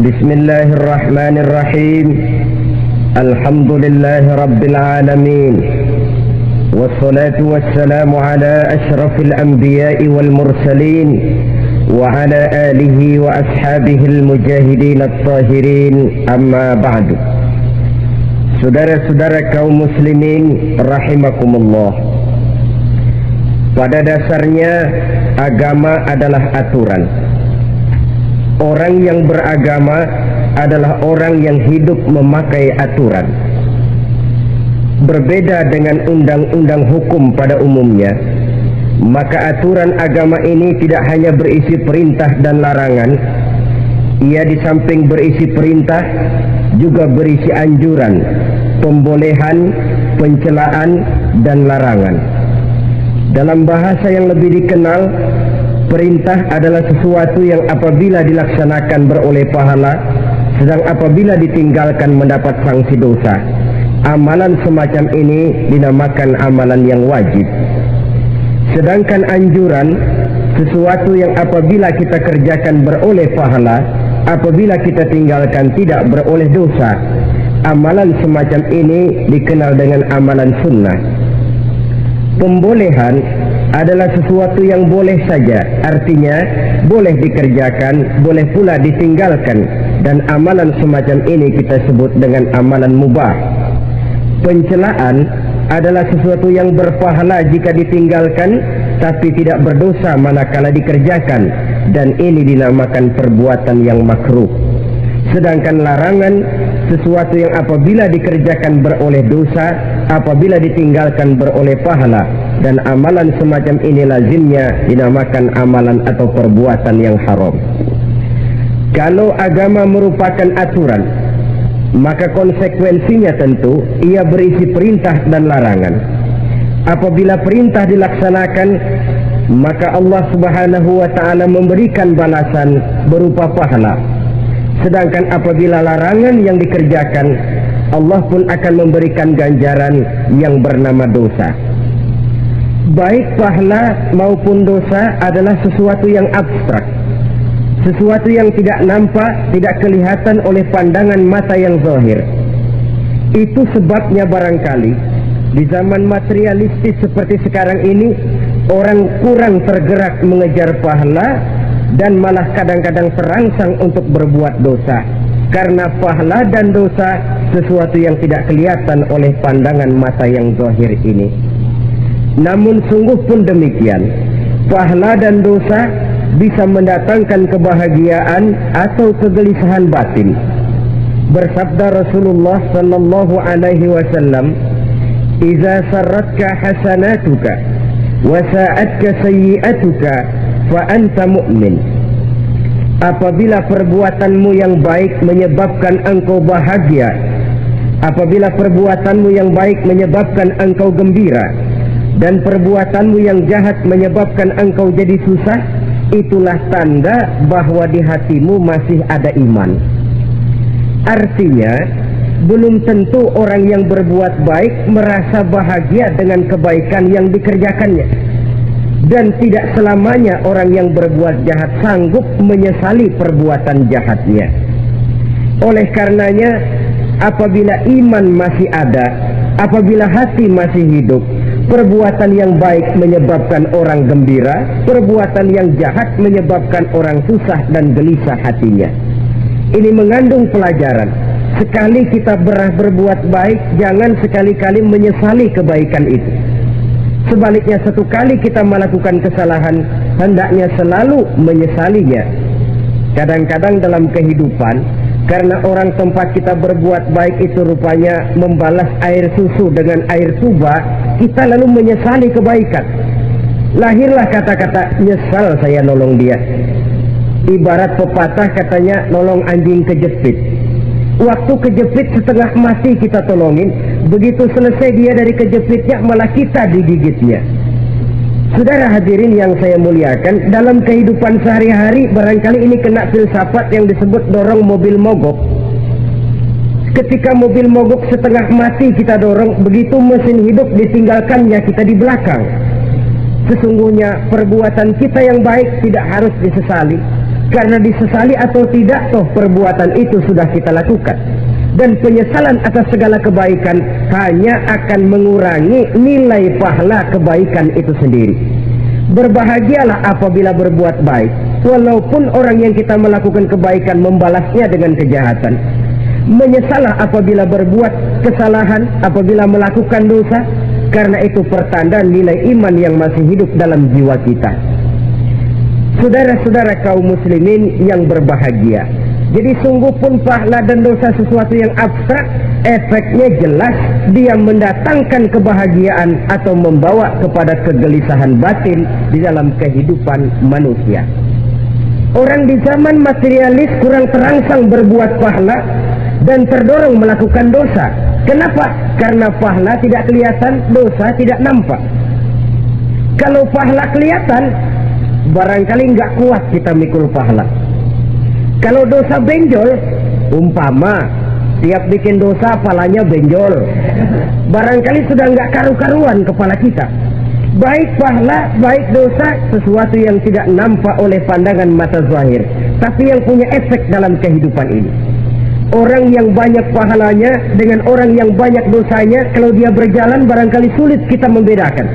Bismillahirrahmanirrahim. Alhamdulillahi rabbil alamin. Wassalatu wassalamu ala ashrafil anbiya'i wal mursalin wa ala alihi wa ashabihi al-mujahidin at-tahirin, amma ba'du. Saudara-saudara kaum muslimin rahimakumullah. Pada dasarnya agama adalah aturan. Orang yang beragama adalah orang yang hidup memakai aturan. Berbeda dengan undang-undang hukum pada umumnya, maka aturan agama ini tidak hanya berisi perintah dan larangan. Ia di samping berisi perintah juga berisi anjuran, pembolehan, pencelaan, dan larangan. Dalam bahasa yang lebih dikenal, perintah adalah sesuatu yang apabila dilaksanakan beroleh pahala, sedang apabila ditinggalkan mendapat sanksi dosa. Amalan semacam ini dinamakan amalan yang wajib. Sedangkan anjuran, sesuatu yang apabila kita kerjakan beroleh pahala, apabila kita tinggalkan tidak beroleh dosa. Amalan semacam ini dikenal dengan amalan sunnah. Pembolehan adalah sesuatu yang boleh saja, artinya boleh dikerjakan, boleh pula ditinggalkan, dan amalan semacam ini kita sebut dengan amalan mubah. Pencelaan adalah sesuatu yang berpahala jika ditinggalkan, tapi tidak berdosa manakala dikerjakan, dan ini dinamakan perbuatan yang makruh. Sedangkan larangan, sesuatu yang apabila dikerjakan beroleh dosa, apabila ditinggalkan beroleh pahala, dan amalan semacam ini lazimnya dinamakan amalan atau perbuatan yang haram. Kalau agama merupakan aturan, maka konsekuensinya tentu ia berisi perintah dan larangan. Apabila perintah dilaksanakan, maka Allah Subhanahu wa ta'ala memberikan balasan berupa pahala. Sedangkan apabila larangan yang dikerjakan, Allah pun akan memberikan ganjaran yang bernama dosa. Baik pahala maupun dosa adalah sesuatu yang abstrak, sesuatu yang tidak nampak, tidak kelihatan oleh pandangan mata yang zahir. Itu sebabnya barangkali di zaman materialistis seperti sekarang ini, orang kurang tergerak mengejar pahala dan malah kadang-kadang terangsang untuk berbuat dosa. Karena pahala dan dosa sesuatu yang tidak kelihatan oleh pandangan mata yang zahir ini. Namun sungguh pun demikian, pahala dan dosa bisa mendatangkan kebahagiaan atau kegelisahan batin. Bersabda Rasulullah sallallahu alaihi wasallam, "Idza sarratka hasanatuka wa sa'atka sayyi'atuka fa anta mu'min." Apabila perbuatanmu yang baik menyebabkan engkau bahagia, apabila perbuatanmu yang baik menyebabkan engkau gembira, dan perbuatanmu yang jahat menyebabkan engkau jadi susah, itulah tanda bahwa di hatimu masih ada iman. Artinya, belum tentu orang yang berbuat baik merasa bahagia dengan kebaikan yang dikerjakannya. Dan tidak selamanya orang yang berbuat jahat sanggup menyesali perbuatan jahatnya. Oleh karenanya, apabila iman masih ada, apabila hati masih hidup, perbuatan yang baik menyebabkan orang gembira, perbuatan yang jahat menyebabkan orang susah dan gelisah hatinya. Ini mengandung pelajaran. Sekali kita berbuat baik, jangan sekali-kali menyesali kebaikan itu. Sebaliknya, satu kali kita melakukan kesalahan, hendaknya selalu menyesalinya. Kadang-kadang dalam kehidupan, karena orang tempat kita berbuat baik itu rupanya membalas air susu dengan air tuba, kita lalu menyesali kebaikan. Lahirlah kata-kata, "Nyesal saya nolong dia." Ibarat pepatah katanya, nolong anjing kejepit. Waktu kejepit setengah mati kita tolongin, begitu selesai dia dari kejepitnya malah kita digigitnya. Saudara hadirin yang saya muliakan, dalam kehidupan sehari-hari barangkali ini kena filsafat yang disebut dorong mobil mogok. Ketika mobil mogok setengah mati kita dorong, begitu mesin hidup ditinggalkannya kita di belakang. Sesungguhnya perbuatan kita yang baik tidak harus disesali. Karena disesali atau tidak, toh perbuatan itu sudah kita lakukan. Dan penyesalan atas segala kebaikan hanya akan mengurangi nilai pahala kebaikan itu sendiri. Berbahagialah apabila berbuat baik, walaupun orang yang kita melakukan kebaikan membalasnya dengan kejahatan. Menyesalah apabila berbuat kesalahan, apabila melakukan dosa, karena itu pertanda nilai iman yang masih hidup dalam jiwa kita. Saudara-saudara kaum muslimin yang berbahagia, jadi sungguh pun pahala dan dosa sesuatu yang abstrak, efeknya jelas dia mendatangkan kebahagiaan atau membawa kepada kegelisahan batin di dalam kehidupan manusia. Orang di zaman materialis kurang terangsang berbuat pahala dan terdorong melakukan dosa. Kenapa? Karena pahala tidak kelihatan, dosa tidak nampak. Kalau pahala kelihatan, barangkali nggak kuat kita mikul pahala. Kalau dosa benjol, umpama tiap bikin dosa palanya benjol, barangkali sudah nggak karu-karuan kepala kita. Baik pahala, baik dosa, sesuatu yang tidak nampak oleh pandangan mata zahir, tapi yang punya efek dalam kehidupan ini. Orang yang banyak pahalanya dengan orang yang banyak dosanya, kalau dia berjalan barangkali sulit kita membedakan.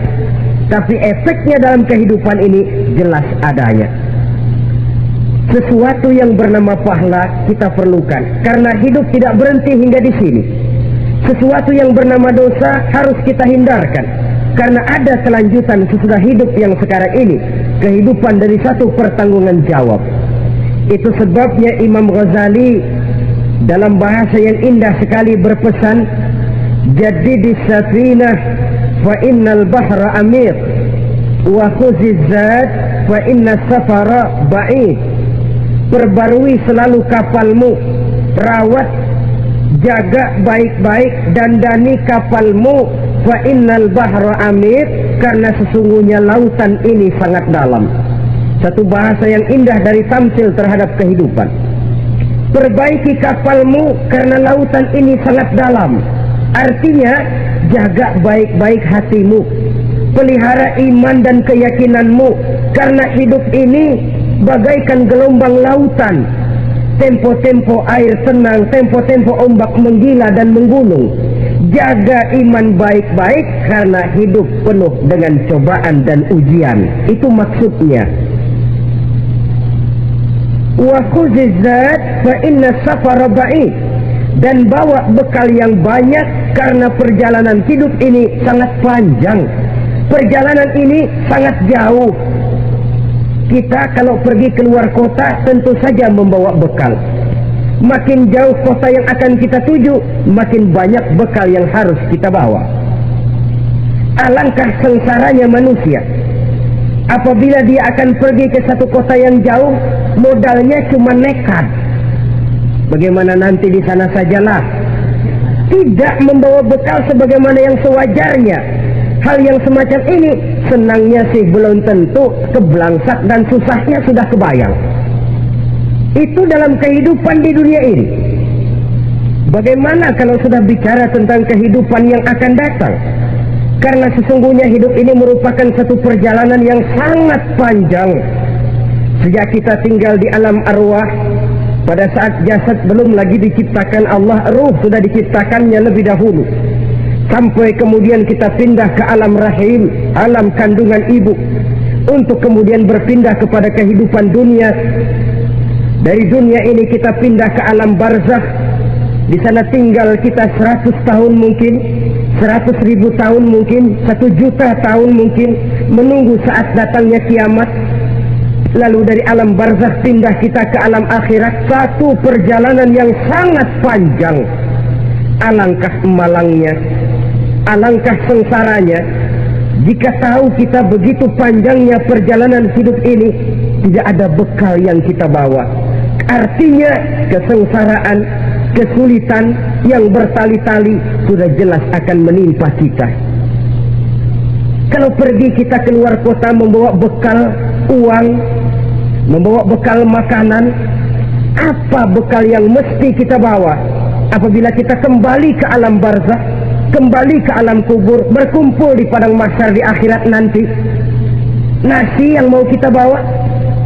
Tapi efeknya dalam kehidupan ini jelas adanya. Sesuatu yang bernama pahala kita perlukan, karena hidup tidak berhenti hingga di sini. Sesuatu yang bernama dosa harus kita hindarkan, karena ada kelanjutan sesudah hidup yang sekarang ini, kehidupan dari satu pertanggungan jawab. Itu sebabnya Imam Ghazali dalam bahasa yang indah sekali berpesan, jadidis safinah fa innal bahra amir wa khuziz zad fa inna safara ba'id. Perbarui selalu kapalmu, rawat, jaga baik-baik, dandani kapalmu, fa innal bahra amir, karena sesungguhnya lautan ini sangat dalam. Satu bahasa yang indah dari tamsil terhadap kehidupan. Perbaiki kapalmu karena lautan ini sangat dalam. Artinya jaga baik-baik hatimu, pelihara iman dan keyakinanmu, karena hidup ini bagaikan gelombang lautan. Tempo-tempo air tenang, tempo-tempo ombak menggila dan menggunung. Jaga iman baik-baik karena hidup penuh dengan cobaan dan ujian. Itu maksudnya. Wa khuzizat fa inna safara ba'id, dan bawa bekal yang banyak karena perjalanan hidup ini sangat panjang. Perjalanan ini sangat jauh. Kita kalau pergi keluar kota tentu saja membawa bekal. Makin jauh kota yang akan kita tuju, makin banyak bekal yang harus kita bawa. Alangkah sengsaranya manusia apabila dia akan pergi ke satu kota yang jauh, modalnya cuma nekat. Bagaimana nanti di sana sajalah. Tidak membawa bekal sebagaimana yang sewajarnya. Hal yang semacam ini senangnya sih belum tentu, keblangsak dan susahnya sudah kebayang. Itu dalam kehidupan di dunia ini. Bagaimana kalau sudah bicara tentang kehidupan yang akan datang? Karena sesungguhnya hidup ini merupakan satu perjalanan yang sangat panjang. Sejak kita tinggal di alam arwah, pada saat jasad belum lagi diciptakan Allah, ruh sudah diciptakannya lebih dahulu. Sampai kemudian kita pindah ke alam rahim, alam kandungan ibu, untuk kemudian berpindah kepada kehidupan dunia. Dari dunia ini kita pindah ke alam barzakh. Di sana tinggal kita 100 tahun mungkin, 100.000 tahun mungkin, 1 juta tahun mungkin, menunggu saat datangnya kiamat. Lalu dari alam barzakh pindah kita ke alam akhirat. Satu perjalanan yang sangat panjang. Alangkah malangnya, alangkah sengsaranya jika tahu kita begitu panjangnya perjalanan hidup ini, tidak ada bekal yang kita bawa. Artinya kesengsaraan, kesulitan yang bertali-tali sudah jelas akan menimpa kita. Kalau pergi kita keluar kota membawa bekal uang, membawa bekal makanan, apa bekal yang mesti kita bawa? Apabila kita kembali ke alam barzakh, kembali ke alam kubur, berkumpul di padang mahsyar di akhirat nanti, nasi yang mau kita bawa,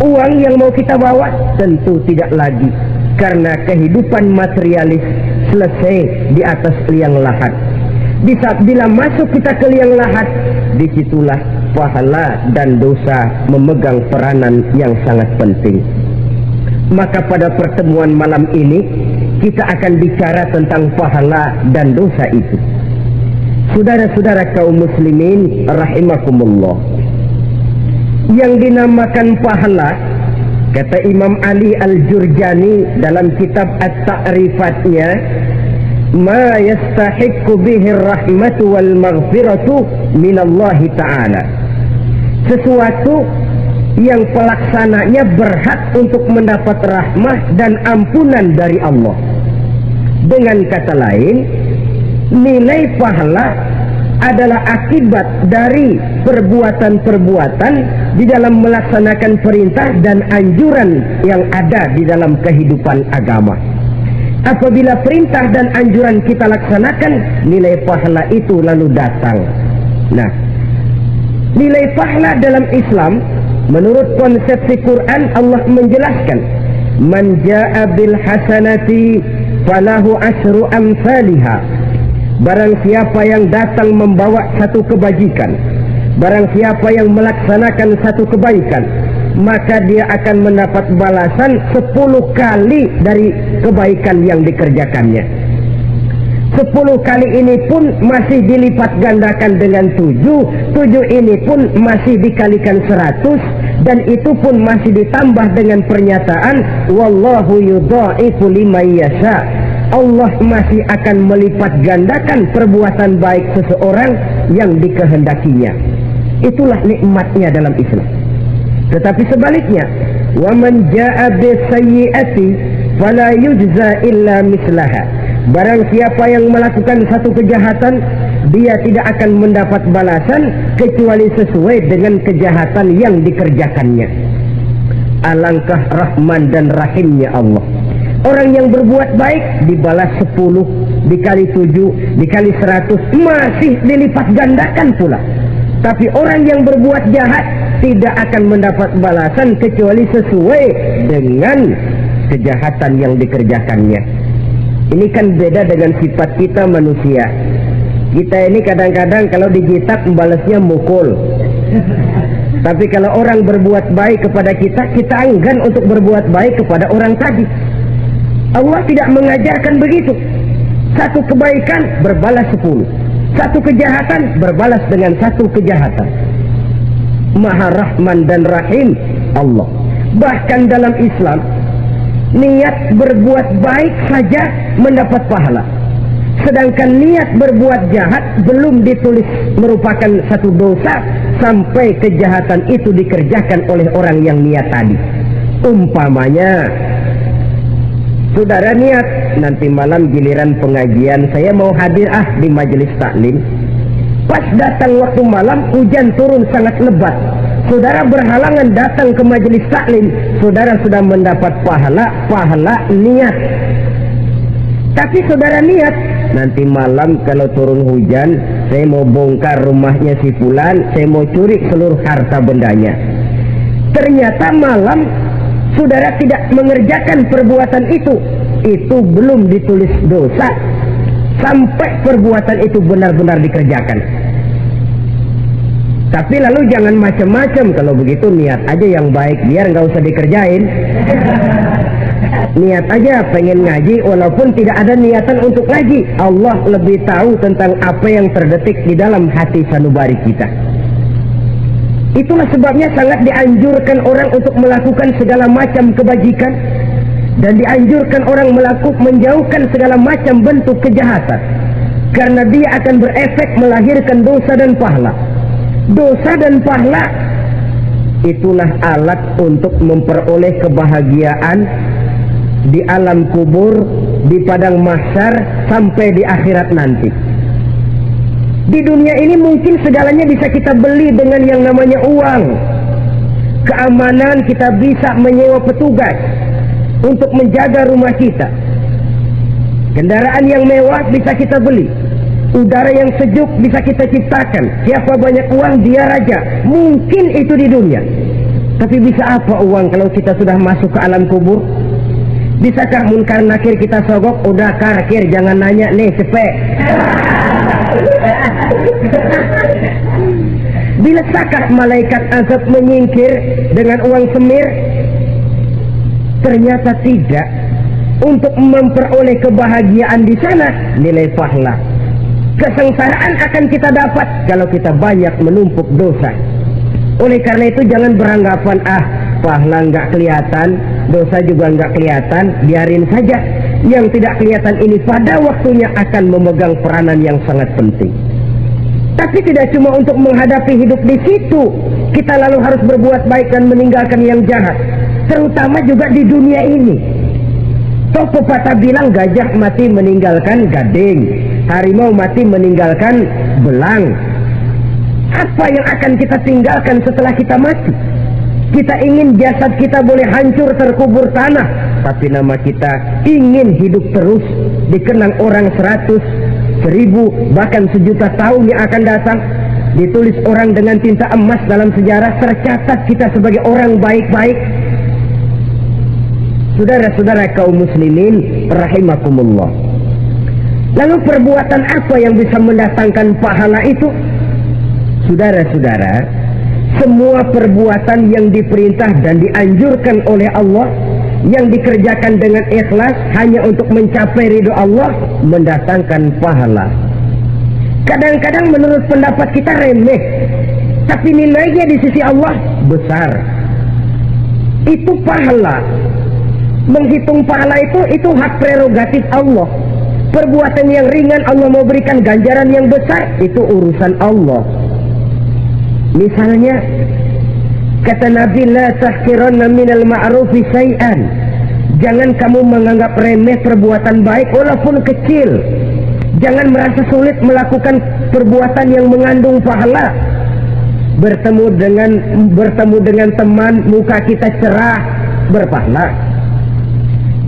uang yang mau kita bawa? Tentu tidak lagi, karena kehidupan materialis selesai di atas liang lahat. Bila masuk kita ke liang lahat, disitulah pahala dan dosa memegang peranan yang sangat penting. Maka pada pertemuan malam ini kita akan bicara tentang pahala dan dosa itu. Saudara-saudara kaum muslimin rahimakumullah, yang dinamakan pahala, kata Imam Ali Al-Jurjani dalam kitab At-Ta'rifatnya, ma yastahiqqu bihi ar-rahmatu wal maghfiratu minallahi ta'ala, sesuatu yang pelaksananya berhak untuk mendapat rahmah dan ampunan dari Allah. Dengan kata lain, nilai pahala adalah akibat dari perbuatan-perbuatan di dalam melaksanakan perintah dan anjuran yang ada di dalam kehidupan agama. Apabila perintah dan anjuran kita laksanakan, nilai pahala itu lalu datang. Nah, nilai pahala dalam Islam menurut konsepsi Quran, Allah menjelaskan, man jaa bil hasanati falahu asyru amsalha. Barang siapa yang datang membawa satu kebajikan, barang siapa yang melaksanakan satu kebaikan, maka dia akan mendapat balasan 10 kali dari kebaikan yang dikerjakannya. 10 kali ini pun masih dilipat gandakan dengan 7 ini pun masih dikalikan 100, dan itu pun masih ditambah dengan pernyataan wallahu yudha'ifu liman yasha. Allah masih akan melipat gandakan perbuatan baik seseorang yang dikehendakinya. Itulah nikmatnya dalam Islam. Tetapi sebaliknya, wa man jaa bisayyi'ati fala yujza illa mislaha. Barang siapa yang melakukan satu kejahatan, dia tidak akan mendapat balasan kecuali sesuai dengan kejahatan yang dikerjakannya. Alangkah rahman dan rahimnya Allah. Orang yang berbuat baik dibalas 10, dikali 7, dikali 100, masih dilipat gandakan pula. Tapi orang yang berbuat jahat tidak akan mendapat balasan kecuali sesuai dengan kejahatan yang dikerjakannya. Ini kan beda dengan sifat kita manusia. Kita ini kadang-kadang kalau dijitak membalasnya mukul. Tapi kalau orang berbuat baik kepada kita, kita enggan untuk berbuat baik kepada orang tadi. Allah tidak mengajarkan begitu. Satu kebaikan berbalas 10, satu kejahatan berbalas dengan satu kejahatan. Maha Rahman dan Rahim Allah. Bahkan dalam Islam, niat berbuat baik saja mendapat pahala, sedangkan niat berbuat jahat belum ditulis merupakan satu dosa sampai kejahatan itu dikerjakan oleh orang yang niat tadi. Umpamanya, saudara niat nanti malam giliran pengajian saya mau hadir di majelis taklim. Pas datang waktu malam hujan turun sangat lebat, saudara berhalangan datang ke majelis taklim, saudara sudah mendapat pahala niat. Tapi saudara niat nanti malam kalau turun hujan saya mau bongkar rumahnya si fulan, saya mau curi seluruh harta bendanya. Ternyata malam saudara tidak mengerjakan perbuatan itu belum ditulis dosa sampai perbuatan itu benar-benar dikerjakan. Tapi lalu jangan macam-macam, kalau begitu niat aja yang baik biar nggak usah dikerjain. Niat aja pengen ngaji walaupun tidak ada niatan untuk ngaji. Allah lebih tahu tentang apa yang terdetik di dalam hati sanubari kita. Itulah sebabnya sangat dianjurkan orang untuk melakukan segala macam kebajikan, dan dianjurkan orang menjauhkan segala macam bentuk kejahatan, karena dia akan berefek melahirkan dosa dan pahala. Dosa dan pahala itulah alat untuk memperoleh kebahagiaan di alam kubur, di padang mahsyar, sampai di akhirat nanti. Di dunia ini mungkin segalanya bisa kita beli dengan yang namanya uang. Keamanan kita bisa menyewa petugas untuk menjaga rumah kita. Kendaraan yang mewah bisa kita beli. Udara yang sejuk bisa kita ciptakan. Siapa banyak uang dia raja. Mungkin itu di dunia. Tapi bisa apa uang kalau kita sudah masuk ke alam kubur? Bisakah munkar nakir kita sogok? Udah karkir, jangan nanya nih cepet. Bisakah malaikat azab menyingkir dengan uang semir? Ternyata tidak. Untuk memperoleh kebahagiaan di sana, nilai pahala. Kesengsaraan akan kita dapat kalau kita banyak menumpuk dosa. Oleh karena itu jangan beranggapan pahala nggak kelihatan, dosa juga nggak kelihatan, biarin saja. Yang tidak kelihatan ini pada waktunya akan memegang peranan yang sangat penting. Tapi tidak cuma untuk menghadapi hidup di situ, kita lalu harus berbuat baik dan meninggalkan yang jahat. Terutama juga di dunia ini. Toh pepatah bilang gajah mati meninggalkan gading, harimau mati meninggalkan belang. Apa yang akan kita tinggalkan setelah kita mati? Kita ingin jasad kita boleh hancur terkubur tanah, tapi nama kita ingin hidup terus, dikenang orang 100, 1000, bahkan 1.000.000 tahun yang akan datang. Ditulis orang dengan tinta emas dalam sejarah, tercatat kita sebagai orang baik-baik. Saudara-saudara kaum muslimin rahimakumullah. Lalu perbuatan apa yang bisa mendatangkan pahala itu? Saudara-saudara, semua perbuatan yang diperintah dan dianjurkan oleh Allah, yang dikerjakan dengan ikhlas hanya untuk mencapai ridho Allah, mendatangkan pahala. Kadang-kadang menurut pendapat kita remeh, tapi nilainya di sisi Allah besar. Itu pahala. Menghitung pahala itu hak prerogatif Allah. Perbuatan yang ringan Allah mau berikan ganjaran yang besar, itu urusan Allah. Misalnya kata Nabi, la tahqiranna minal ma'rufi syai'an. Jangan kamu menganggap remeh perbuatan baik walaupun kecil. Jangan merasa sulit melakukan perbuatan yang mengandung pahala. Bertemu dengan teman, muka kita cerah, berpahala.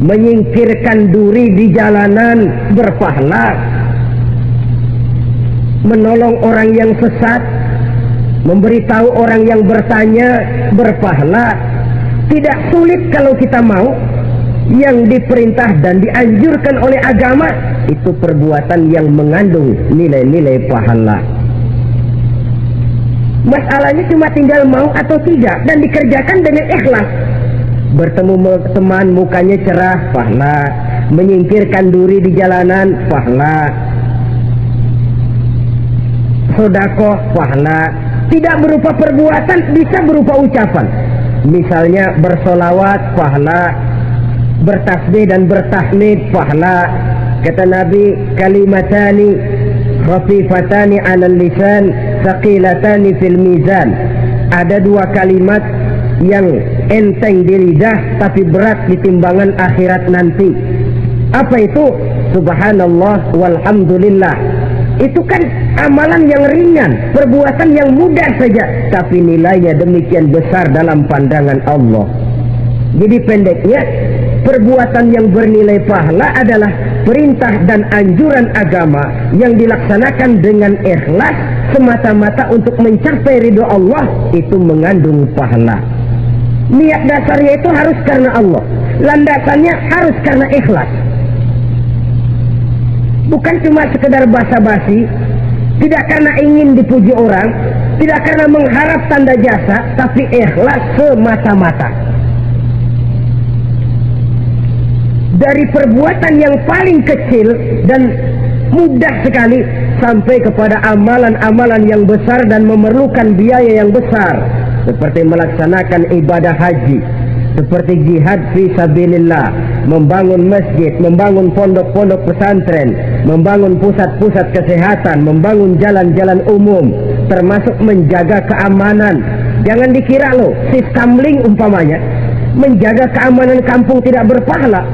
Menyingkirkan duri di jalanan, berpahala. Menolong orang yang sesat, memberitahu orang yang bertanya, berpahala. Tidak sulit kalau kita mau. Yang diperintah dan dianjurkan oleh agama, itu perbuatan yang mengandung nilai-nilai pahala. Masalahnya cuma tinggal mau atau tidak, dan dikerjakan dengan ikhlas. Bertemu teman, mukanya cerah, pahala. Menyingkirkan duri di jalanan, pahala. Sedekah, pahala. Tidak berupa perbuatan, bisa berupa ucapan. Misalnya bersolawat, pahala. Bertasbih dan bertahmid, pahala. Kata Nabi, kalimatani khafifatani 'alal lisan, thaqilatani fil mizan. Ada dua kalimat yang enteng di lidah tapi berat di timbangan akhirat nanti. Apa itu? Subhanallah walhamdulillah. Itu kan amalan yang ringan, perbuatan yang mudah saja, tapi nilainya demikian besar dalam pandangan Allah. Jadi pendeknya, perbuatan yang bernilai pahala adalah perintah dan anjuran agama yang dilaksanakan dengan ikhlas semata-mata untuk mencapai ridho Allah, itu mengandung pahala. Niat dasarnya itu harus karena Allah, landasannya harus karena ikhlas. Bukan cuma sekedar basa-basi, tidak karena ingin dipuji orang, tidak karena mengharap tanda jasa, tapi ikhlas semata-mata. Dari perbuatan yang paling kecil dan mudah sekali sampai kepada amalan-amalan yang besar dan memerlukan biaya yang besar, seperti melaksanakan ibadah haji, seperti jihad fi sabilillah, membangun masjid, membangun pondok-pondok pesantren, membangun pusat-pusat kesehatan, membangun jalan-jalan umum, termasuk menjaga keamanan. Jangan dikira loh, sistemling umpamanya, menjaga keamanan kampung tidak berpahala.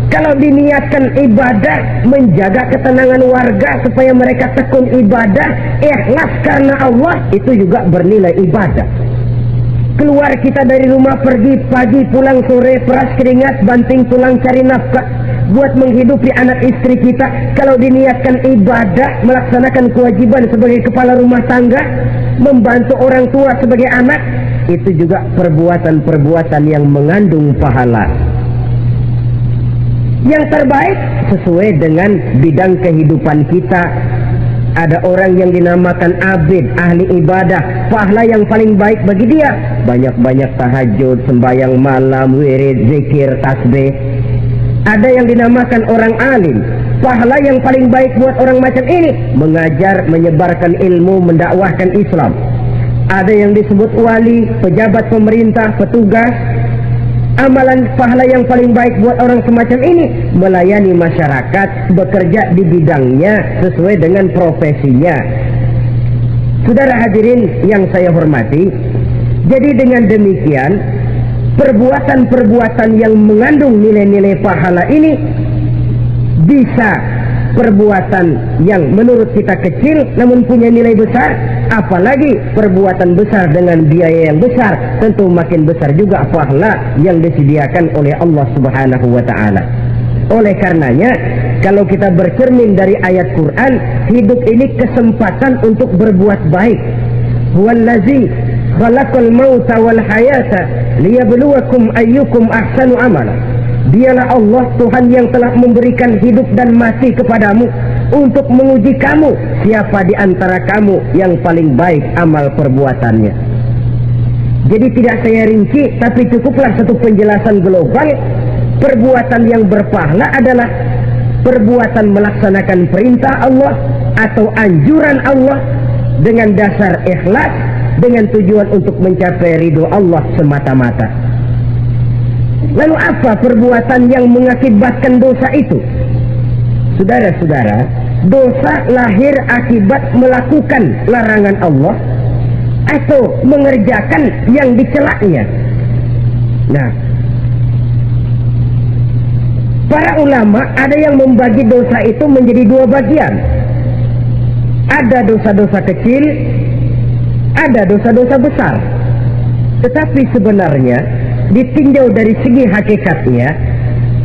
Kalau diniatkan ibadah, menjaga ketenangan warga supaya mereka tekun ibadah, ikhlas karena Allah, itu juga bernilai ibadah. Keluar kita dari rumah, pergi pagi, pulang sore, peras keringat, banting tulang cari nafkah, buat menghidupi anak istri kita, kalau diniatkan ibadah, melaksanakan kewajiban sebagai kepala rumah tangga, membantu orang tua sebagai anak, itu juga perbuatan-perbuatan yang mengandung pahala. Yang terbaik sesuai dengan bidang kehidupan kita. Ada orang yang dinamakan abid, ahli ibadah, pahala yang paling baik bagi dia banyak-banyak tahajud, sembahyang malam, wirid, zikir, tasbih. Ada yang dinamakan orang alim, pahala yang paling baik buat orang macam ini mengajar, menyebarkan ilmu, mendakwahkan Islam. Ada yang disebut wali, pejabat pemerintah, petugas. Amalan pahala yang paling baik buat orang semacam ini melayani masyarakat, bekerja di bidangnya sesuai dengan profesinya. Saudara hadirin yang saya hormati, jadi dengan demikian perbuatan-perbuatan yang mengandung nilai-nilai pahala ini bisa perbuatan yang menurut kita kecil namun punya nilai besar, apalagi perbuatan besar dengan biaya yang besar, tentu makin besar juga pahala yang disediakan oleh Allah Subhanahu wa taala. Oleh karenanya, kalau kita bercermin dari ayat Quran, hidup ini kesempatan untuk berbuat baik. Huwallazi khalaqal mauta wal hayata liyabluwakum ayyukum ahsanu amala. Dialah Allah, Tuhan yang telah memberikan hidup dan mati kepadamu untuk menguji kamu, siapa di antara kamu yang paling baik amal perbuatannya. Jadi tidak saya rinci, tapi cukuplah satu penjelasan global. Perbuatan yang berpahala adalah perbuatan melaksanakan perintah Allah atau anjuran Allah dengan dasar ikhlas, dengan tujuan untuk mencapai ridho Allah semata-mata. Lalu apa perbuatan yang mengakibatkan dosa itu? Saudara-saudara, dosa lahir akibat melakukan larangan Allah atau mengerjakan yang dicelaknya. Nah, para ulama ada yang membagi dosa itu menjadi dua bagian. Ada dosa-dosa kecil, ada dosa-dosa besar. Tetapi sebenarnya ditinjau dari segi hakikatnya,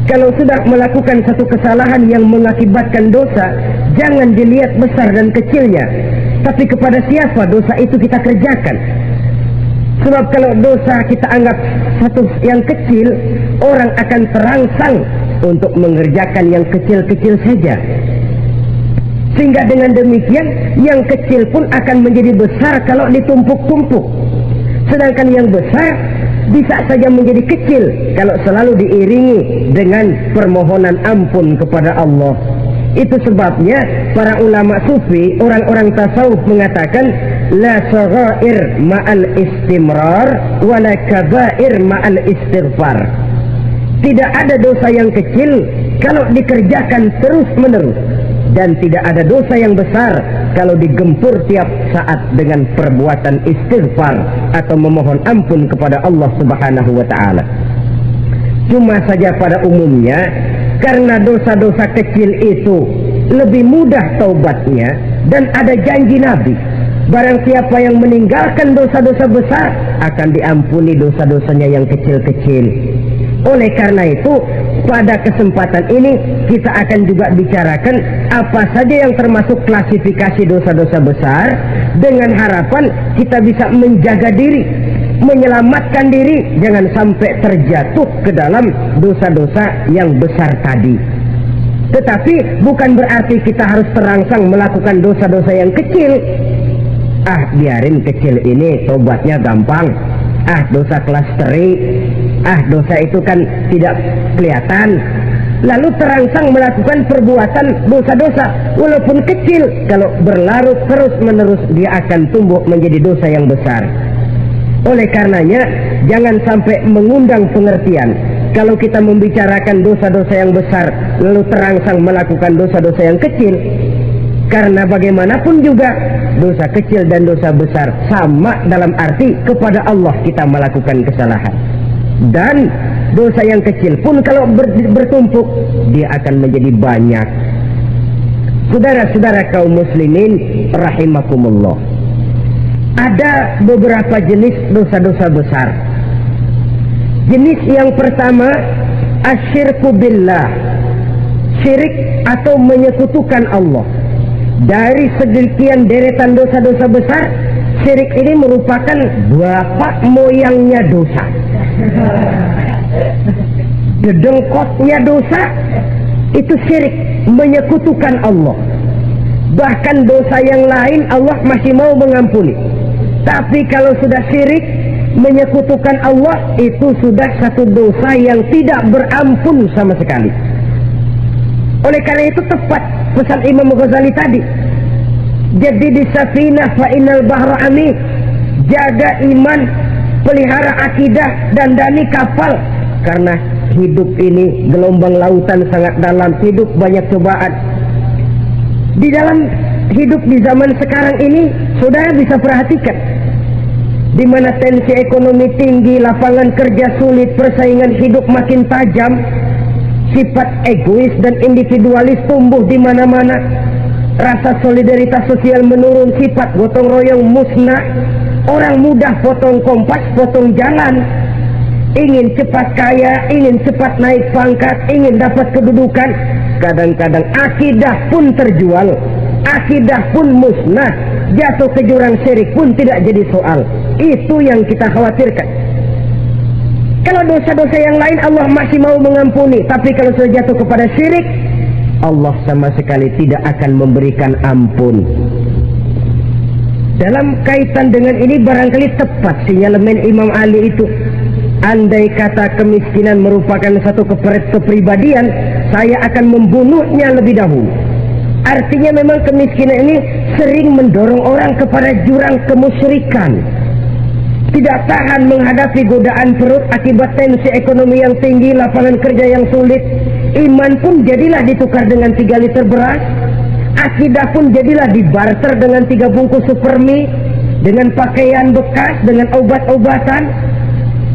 kalau sudah melakukan satu kesalahan yang mengakibatkan dosa, jangan dilihat besar dan kecilnya, tapi kepada siapa dosa itu kita kerjakan. Sebab kalau dosa kita anggap satu yang kecil, orang akan terangsang untuk mengerjakan yang kecil-kecil saja. Sehingga dengan demikian, yang kecil pun akan menjadi besar kalau ditumpuk-tumpuk. Sedangkan yang besar bisa saja menjadi kecil kalau selalu diiringi dengan permohonan ampun kepada Allah. Itu sebabnya para ulama sufi, orang-orang tasawuf mengatakan la saghair ma'al istimrar wa la kabair ma'al istighfar. Tidak ada dosa yang kecil kalau dikerjakan terus-menerus, dan tidak ada dosa yang besar kalau digempur tiap saat dengan perbuatan istighfar atau memohon ampun kepada Allah Subhanahu wa taala. Cuma saja pada umumnya, karena dosa-dosa kecil itu lebih mudah taubatnya, dan ada janji Nabi, barang siapa yang meninggalkan dosa-dosa besar akan diampuni dosa-dosanya yang kecil-kecil. Oleh karena itu, pada kesempatan ini kita akan juga bicarakan apa saja yang termasuk klasifikasi dosa-dosa besar, dengan harapan kita bisa menjaga diri, menyelamatkan diri, jangan sampai terjatuh ke dalam dosa-dosa yang besar tadi. Tetapi bukan berarti kita harus terangsang melakukan dosa-dosa yang kecil. Biarin kecil ini tobatnya gampang. Dosa kelas teri, dosa itu kan tidak kelihatan. Lalu terangsang melakukan perbuatan dosa-dosa walaupun kecil, kalau berlarut terus-menerus dia akan tumbuh menjadi dosa yang besar. Oleh karenanya, jangan sampai mengundang pengertian kalau kita membicarakan dosa-dosa yang besar lalu terangsang melakukan dosa-dosa yang kecil. Karena bagaimanapun juga dosa kecil dan dosa besar sama dalam arti kepada Allah kita melakukan kesalahan. Dan dosa yang kecil pun kalau bertumpuk, dia akan menjadi banyak. Saudara-saudara kaum muslimin rahimakumullah, ada beberapa jenis dosa-dosa besar. Jenis yang pertama, asyirku billah, syirik atau menyekutukan Allah. Dari sekian deretan dosa-dosa besar, syirik ini merupakan bapak moyangnya dosa. Dedengkotnya dosa itu syirik, menyekutukan Allah. Bahkan dosa yang lain Allah masih mau mengampuni. Tapi kalau sudah syirik, menyekutukan Allah, itu sudah satu dosa yang tidak berampun sama sekali. Oleh karena itu tepat pesan Imam Ghazali tadi. Jadi di safinah fa innal bahra amin. Jaga iman, pelihara akidah, dan dandani kapal. Karena hidup ini gelombang lautan sangat dalam, hidup banyak cobaan. Di dalam hidup di zaman sekarang ini, saudara bisa perhatikan, di mana tensi ekonomi tinggi, lapangan kerja sulit, persaingan hidup makin tajam, sifat egois dan individualis tumbuh di mana-mana, rasa solidaritas sosial menurun, sifat gotong royong musnah, orang mudah potong kompas, potong jalan, ingin cepat kaya, ingin cepat naik pangkat, ingin dapat kedudukan. Kadang-kadang akidah pun terjual, akidah pun musnah, jatuh ke jurang syirik pun tidak jadi soal. Itu yang kita khawatirkan. Kalau dosa-dosa yang lain Allah masih mau mengampuni, tapi kalau sudah jatuh kepada syirik, Allah sama sekali tidak akan memberikan ampun. Dalam kaitan dengan ini barangkali tepat sinyalemen Imam Ali itu. Andai kata kemiskinan merupakan satu kepribadian, saya akan membunuhnya lebih dahulu. Artinya memang kemiskinan ini sering mendorong orang kepada jurang kemusyrikan. Tidak tahan menghadapi godaan perut akibat tensi ekonomi yang tinggi, lapangan kerja yang sulit. Iman pun jadilah ditukar dengan 3 liter beras. Akidah pun jadilah dibarter dengan 3 bungkus supermi, dengan pakaian bekas, dengan obat-obatan.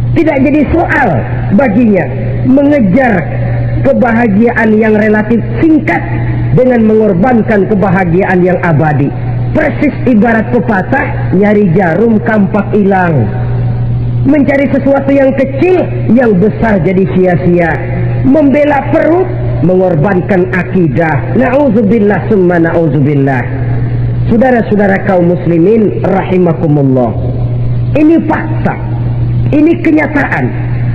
Tidak jadi soal baginya mengejar kebahagiaan yang relatif singkat dengan mengorbankan kebahagiaan yang abadi. Persis ibarat pepatah, nyari jarum kampak hilang. Mencari sesuatu yang kecil, yang besar jadi sia-sia. Membela perut, mengorbankan akidah. Na'udzubillah summa na'udzubillah. Saudara-saudara kaum muslimin rahimakumullah, ini fakta. Ini kenyataan,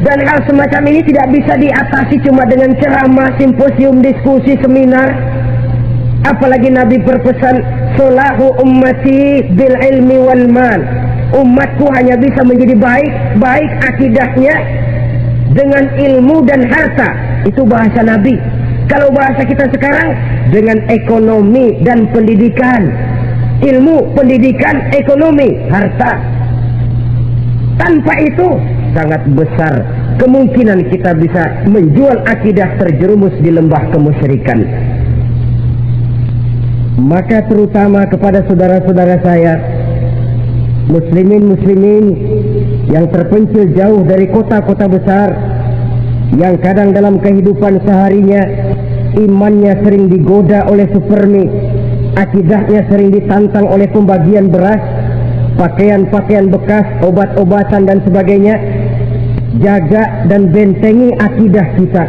dan hal semacam ini tidak bisa diatasi cuma dengan ceramah, simposium, diskusi, seminar. Apalagi Nabi berpesan, solahu ummati bil ilmi wal mal. Umatku hanya bisa menjadi baik akidahnya dengan ilmu dan harta. Itu bahasa Nabi. Kalau bahasa kita sekarang, dengan ekonomi dan pendidikan. Ilmu, pendidikan, ekonomi, harta. Tanpa itu sangat besar kemungkinan kita bisa menjual akidah terjerumus di lembah kemusyrikan. Maka terutama kepada saudara-saudara saya, muslimin yang terpencil jauh dari kota-kota besar, yang kadang dalam kehidupan seharinya imannya sering digoda oleh supermi, akidahnya sering ditantang oleh pembagian beras, pakaian-pakaian bekas, obat-obatan dan sebagainya. Jaga dan bentengi akidah kita.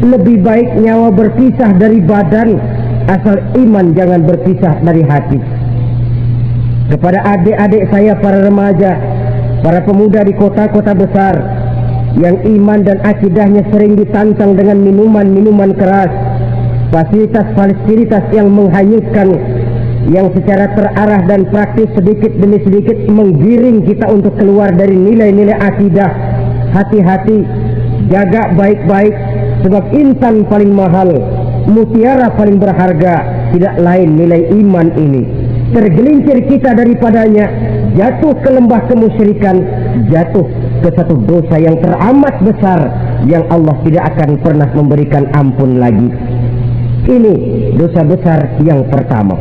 Lebih baik nyawa berpisah dari badan, asal iman jangan berpisah dari hati. Kepada adik-adik saya para remaja, para pemuda di kota-kota besar yang iman dan akidahnya sering ditantang dengan minuman-minuman keras, fasilitas-fasilitas yang menghanyutkan, yang secara terarah dan praktis sedikit demi sedikit menggiring kita untuk keluar dari nilai-nilai akidah. Hati-hati, jaga baik-baik, sebab intan paling mahal, mutiara paling berharga, tidak lain nilai iman ini. Tergelincir kita daripadanya, jatuh ke lembah kemusyrikan, jatuh ke satu dosa yang teramat besar, yang Allah tidak akan pernah memberikan ampun lagi. Ini dosa besar yang pertama.